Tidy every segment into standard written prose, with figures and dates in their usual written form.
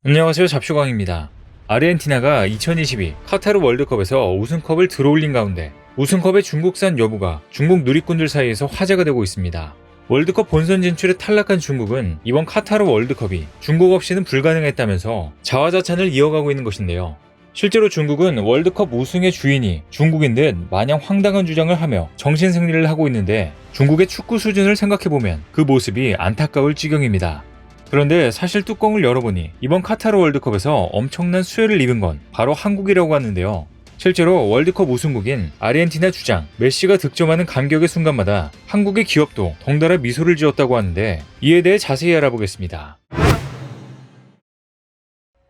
안녕하세요. 잡쇼광입니다. 아르헨티나가 2022 카타르 월드컵에서 우승컵을 들어올린 가운데 우승컵의 중국산 여부가 중국 누리꾼들 사이에서 화제가 되고 있습니다. 월드컵 본선 진출에 탈락한 중국은 이번 카타르 월드컵이 중국 없이는 불가능했다면서 자화자찬을 이어가고 있는 것인데요. 실제로 중국은 월드컵 우승의 주인이 중국인 듯 마냥 황당한 주장을 하며 정신승리를 하고 있는데 중국의 축구 수준을 생각해보면 그 모습이 안타까울 지경입니다. 그런데 사실 뚜껑을 열어보니 이번 카타르 월드컵에서 엄청난 수혜를 입은 건 바로 한국이라고 하는데요. 실제로 월드컵 우승국인 아르헨티나 주장 메시가 득점하는 감격의 순간마다 한국의 기업도 덩달아 미소를 지었다고 하는데 이에 대해 자세히 알아보겠습니다.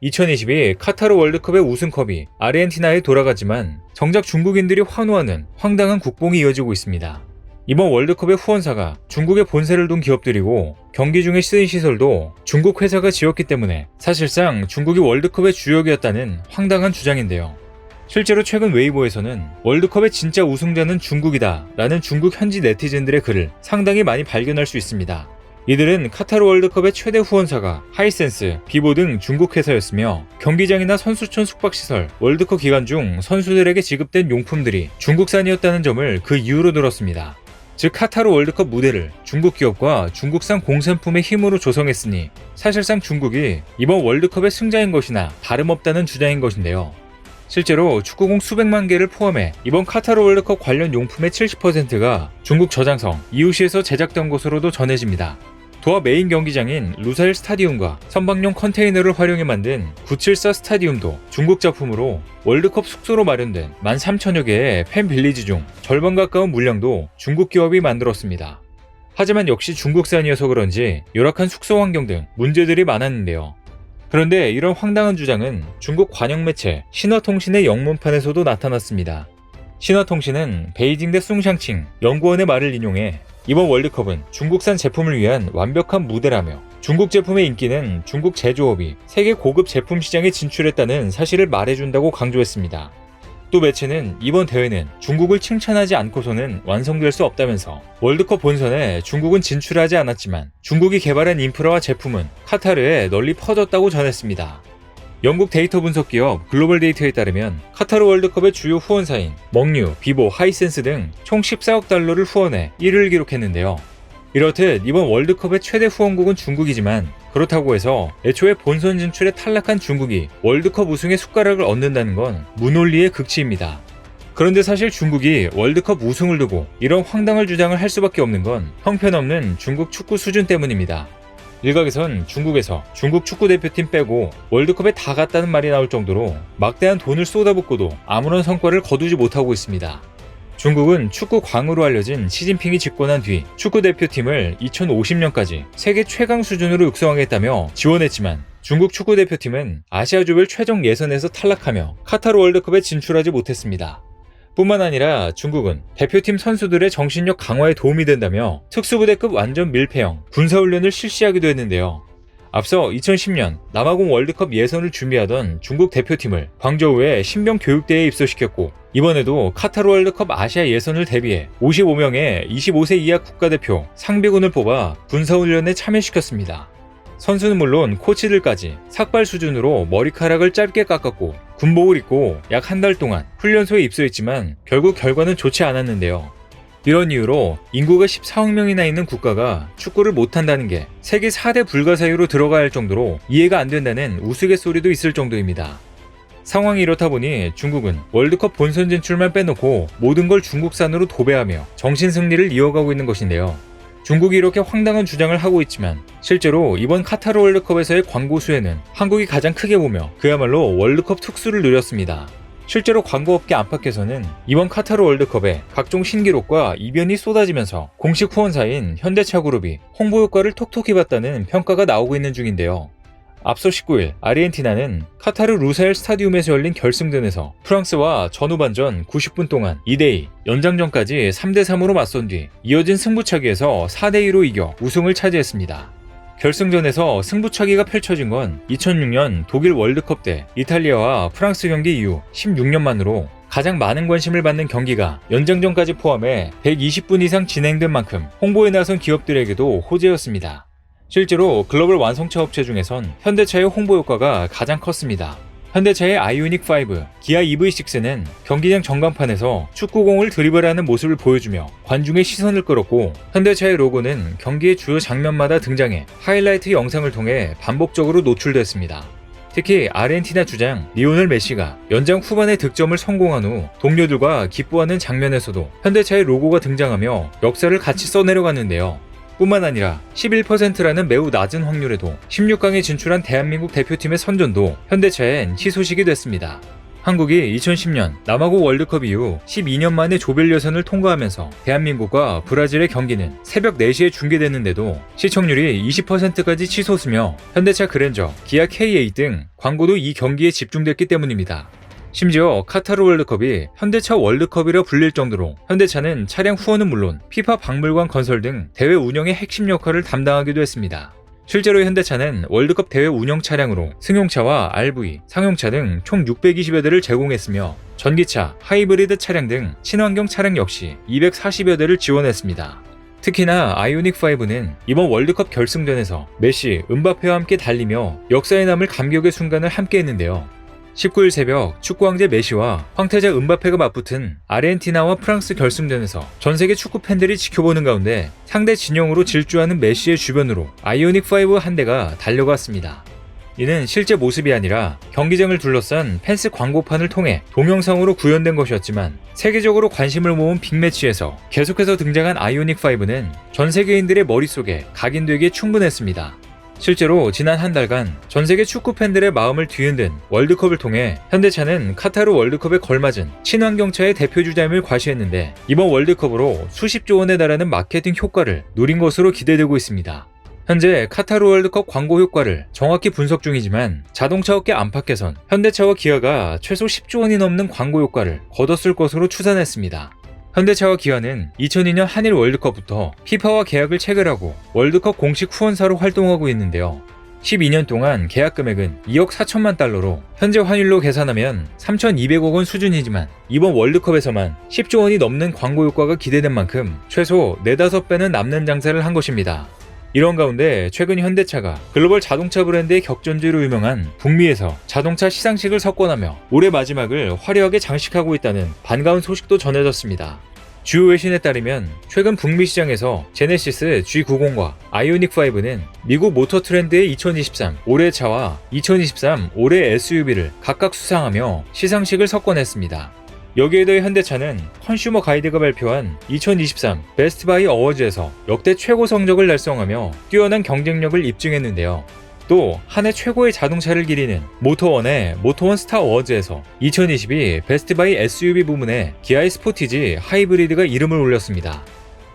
2022 카타르 월드컵의 우승컵이 아르헨티나에 돌아가지만 정작 중국인들이 환호하는 황당한 국뽕이 이어지고 있습니다. 이번 월드컵의 후원사가 중국의 본사를 둔 기업들이고 경기 중에 쓰인 시설도 중국 회사가 지었기 때문에 사실상 중국이 월드컵의 주역이었다는 황당한 주장인데요. 실제로 최근 웨이보에서는 월드컵의 진짜 우승자는 중국이다 라는 중국 현지 네티즌들의 글을 상당히 많이 발견할 수 있습니다. 이들은 카타르 월드컵의 최대 후원사가 하이센스, 비보 등 중국 회사였으며 경기장이나 선수촌 숙박시설, 월드컵 기간 중 선수들에게 지급된 용품들이 중국산이었다는 점을 그 이유로 들었습니다. 즉 카타르 월드컵 무대를 중국 기업과 중국산 공산품의 힘으로 조성했으니 사실상 중국이 이번 월드컵의 승자인 것이나 다름없다는 주장인 것인데요. 실제로 축구공 수백만 개를 포함해 이번 카타르 월드컵 관련 용품의 70%가 중국 저장성 이웃시에서 제작된 것으로도 전해집니다. 도하 메인 경기장인 루사일 스타디움과 선박용 컨테이너를 활용해 만든 974 스타디움도 중국 작품으로 월드컵 숙소로 마련된 13,000여 개의 팬 빌리지 중 절반 가까운 물량도 중국 기업이 만들었습니다. 하지만 역시 중국산이어서 그런지 열악한 숙소 환경 등 문제들이 많았는데요. 그런데 이런 황당한 주장은 중국 관영 매체 신화통신의 영문판에서도 나타났습니다. 신화통신은 베이징 대 숭샹칭 연구원의 말을 인용해 이번 월드컵은 중국산 제품을 위한 완벽한 무대라며 중국 제품의 인기는 중국 제조업이 세계 고급 제품 시장에 진출했다는 사실을 말해준다고 강조했습니다. 또 매체는 이번 대회는 중국을 칭찬하지 않고서는 완성될 수 없다면서 월드컵 본선에 중국은 진출하지 않았지만 중국이 개발한 인프라와 제품은 카타르에 널리 퍼졌다고 전했습니다. 영국 데이터 분석 기업 글로벌 데이터에 따르면 카타르 월드컵의 주요 후원사인 멍류, 비보, 하이센스 등 총 14억 달러를 후원해 1위를 기록했는데요. 이렇듯 이번 월드컵의 최대 후원국은 중국이지만 그렇다고 해서 애초에 본선 진출에 탈락한 중국이 월드컵 우승의 숟가락을 얻는다는 건 무논리의 극치입니다. 그런데 사실 중국이 월드컵 우승을 두고 이런 황당한 주장을 할 수밖에 없는 건 형편없는 중국 축구 수준 때문입니다. 일각에선 중국에서 중국 축구대표팀 빼고 월드컵에 다 갔다는 말이 나올 정도로 막대한 돈을 쏟아붓고도 아무런 성과를 거두지 못하고 있습니다. 중국은 축구 광으로 알려진 시진핑이 집권한 뒤 축구대표팀을 2050년까지 세계 최강 수준으로 육성하겠다며 지원했지만 중국 축구대표팀은 아시아조별 최종 예선에서 탈락하며 카타르 월드컵에 진출하지 못했습니다. 뿐만 아니라 중국은 대표팀 선수들의 정신력 강화에 도움이 된다며 특수부대급 완전 밀폐형 군사훈련을 실시하기도 했는데요. 앞서 2010년 남아공 월드컵 예선을 준비하던 중국 대표팀을 광저우의 신병 교육대에 입소시켰고 이번에도 카타르 월드컵 아시아 예선을 대비해 55명의 25세 이하 국가대표 상비군을 뽑아 군사훈련에 참여시켰습니다. 선수는 물론 코치들까지 삭발 수준으로 머리카락을 짧게 깎았고 군복을 입고 약 한 달 동안 훈련소에 입소했지만 결국 결과는 좋지 않았는데요. 이런 이유로 인구가 14억 명이나 있는 국가가 축구를 못한다는 게 세계 4대 불가사의로 들어가야 할 정도로 이해가 안 된다는 우스갯소리도 있을 정도입니다. 상황이 이렇다 보니 중국은 월드컵 본선 진출만 빼놓고 모든 걸 중국산으로 도배하며 정신승리를 이어가고 있는 것인데요. 중국이 이렇게 황당한 주장을 하고 있지만 실제로 이번 카타르 월드컵에서의 광고 수혜는 한국이 가장 크게 보며 그야말로 월드컵 특수를 누렸습니다. 실제로 광고업계 안팎에서는 이번 카타르 월드컵에 각종 신기록과 이변이 쏟아지면서 공식 후원사인 현대차그룹이 홍보 효과를 톡톡히 봤다는 평가가 나오고 있는 중인데요. 앞서 19일 아르헨티나는 카타르 루사일 스타디움에서 열린 결승전에서 프랑스와 전후반전 90분 동안 2대2 연장전까지 3대3으로 맞선 뒤 이어진 승부차기에서 4대2로 이겨 우승을 차지했습니다. 결승전에서 승부차기가 펼쳐진 건 2006년 독일 월드컵 때 이탈리아와 프랑스 경기 이후 16년 만으로 가장 많은 관심을 받는 경기가 연장전까지 포함해 120분 이상 진행된 만큼 홍보에 나선 기업들에게도 호재였습니다. 실제로 글로벌 완성차 업체 중에선 현대차의 홍보 효과가 가장 컸습니다. 현대차의 아이오닉5, 기아 EV6는 경기장 전광판에서 축구공을 드리블하는 모습을 보여주며 관중의 시선을 끌었고, 현대차의 로고는 경기의 주요 장면마다 등장해 하이라이트 영상을 통해 반복적으로 노출됐습니다. 특히 아르헨티나 주장 리오넬 메시가 연장 후반에 득점을 성공한 후 동료들과 기뻐하는 장면에서도 현대차의 로고가 등장하며 역사를 같이 써내려갔는데요. 뿐만 아니라 11%라는 매우 낮은 확률에도 16강에 진출한 대한민국 대표팀의 선전도 현대차엔 희소식이 됐습니다. 한국이 2010년 남아공 월드컵 이후 12년 만에 조별 예선을 통과하면서 대한민국과 브라질의 경기는 새벽 4시에 중계됐는데도 시청률이 20%까지 치솟으며 현대차 그랜저, 기아 K8 등 광고도 이 경기에 집중됐기 때문입니다. 심지어 카타르 월드컵이 현대차 월드컵이라 불릴 정도로 현대차는 차량 후원은 물론 피파 박물관 건설 등 대회 운영의 핵심 역할을 담당하기도 했습니다. 실제로 현대차는 월드컵 대회 운영 차량으로 승용차와 RV, 상용차 등 총 620여 대를 제공했으며 전기차, 하이브리드 차량 등 친환경 차량 역시 240여 대를 지원했습니다. 특히나 아이오닉5는 이번 월드컵 결승전에서 메시, 은바페와 함께 달리며 역사에 남을 감격의 순간을 함께 했는데요. 19일 새벽 축구왕제 메시와 황태자 은바페가 맞붙은 아르헨티나와 프랑스 결승전에서 전세계 축구 팬들이 지켜보는 가운데 상대 진영으로 질주하는 메시의 주변으로 아이오닉5 한 대가 달려갔습니다. 이는 실제 모습이 아니라 경기장을 둘러싼 펜스 광고판을 통해 동영상으로 구현된 것이었지만, 세계적으로 관심을 모은 빅매치에서 계속해서 등장한 아이오닉5는 전 세계인들의 머릿속에 각인되기에 충분했습니다. 실제로 지난 한 달간 전세계 축구 팬들의 마음을 뒤흔든 월드컵을 통해 현대차는 카타르 월드컵에 걸맞은 친환경차의 대표주자임을 과시했는데, 이번 월드컵으로 수십조 원에 달하는 마케팅 효과를 누린 것으로 기대되고 있습니다. 현재 카타르 월드컵 광고 효과를 정확히 분석 중이지만, 자동차 업계 안팎에선 현대차와 기아가 최소 10조 원이 넘는 광고 효과를 거뒀을 것으로 추산했습니다. 현대차와 기아는 2002년 한일 월드컵부터 피파와 계약을 체결하고 월드컵 공식 후원사로 활동하고 있는데요. 12년 동안 계약 금액은 2억 4천만 달러로 현재 환율로 계산하면 3,200억 원 수준이지만, 이번 월드컵에서만 10조 원이 넘는 광고 효과가 기대된 만큼 최소 4-5배는 남는 장사를 한 것입니다. 이런 가운데 최근 현대차가 글로벌 자동차 브랜드의 격전지로 유명한 북미에서 자동차 시상식을 석권하며 올해 마지막을 화려하게 장식하고 있다는 반가운 소식도 전해졌습니다. 주요 외신에 따르면 최근 북미 시장에서 제네시스 G90과 아이오닉5는 미국 모터 트렌드의 2023 올해 차와 2023 올해 SUV를 각각 수상하며 시상식을 석권했습니다. 여기에 더해 현대차는 컨슈머 가이드가 발표한 2023 베스트 바이 어워즈에서 역대 최고 성적을 달성하며 뛰어난 경쟁력을 입증했는데요. 또 한 해 최고의 자동차를 기리는 모터원의 모터원 스타 어워즈에서 2022 베스트 바이 SUV 부문에 기아의 스포티지 하이브리드가 이름을 올렸습니다.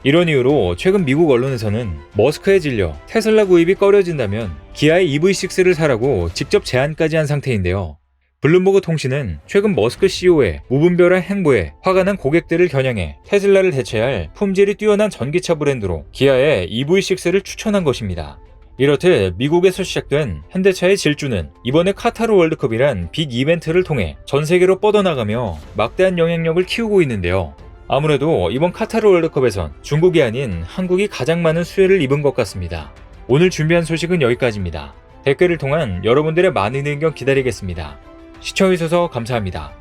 이런 이유로 최근 미국 언론에서는 머스크에 질려 테슬라 구입이 꺼려진다면 기아의 EV6를 사라고 직접 제안까지 한 상태인데요. 블룸버그 통신은 최근 머스크 CEO의 무분별한 행보에 화가 난 고객들을 겨냥해 테슬라를 대체할 품질이 뛰어난 전기차 브랜드로 기아의 EV6를 추천한 것입니다. 이렇듯 미국에서 시작된 현대차의 질주는 이번에 카타르 월드컵이란 빅 이벤트를 통해 전 세계로 뻗어나가며 막대한 영향력을 키우고 있는데요. 아무래도 이번 카타르 월드컵에선 중국이 아닌 한국이 가장 많은 수혜를 입은 것 같습니다. 오늘 준비한 소식은 여기까지입니다. 댓글을 통한 여러분들의 많은 의견 기다리겠습니다. 시청해주셔서 감사합니다.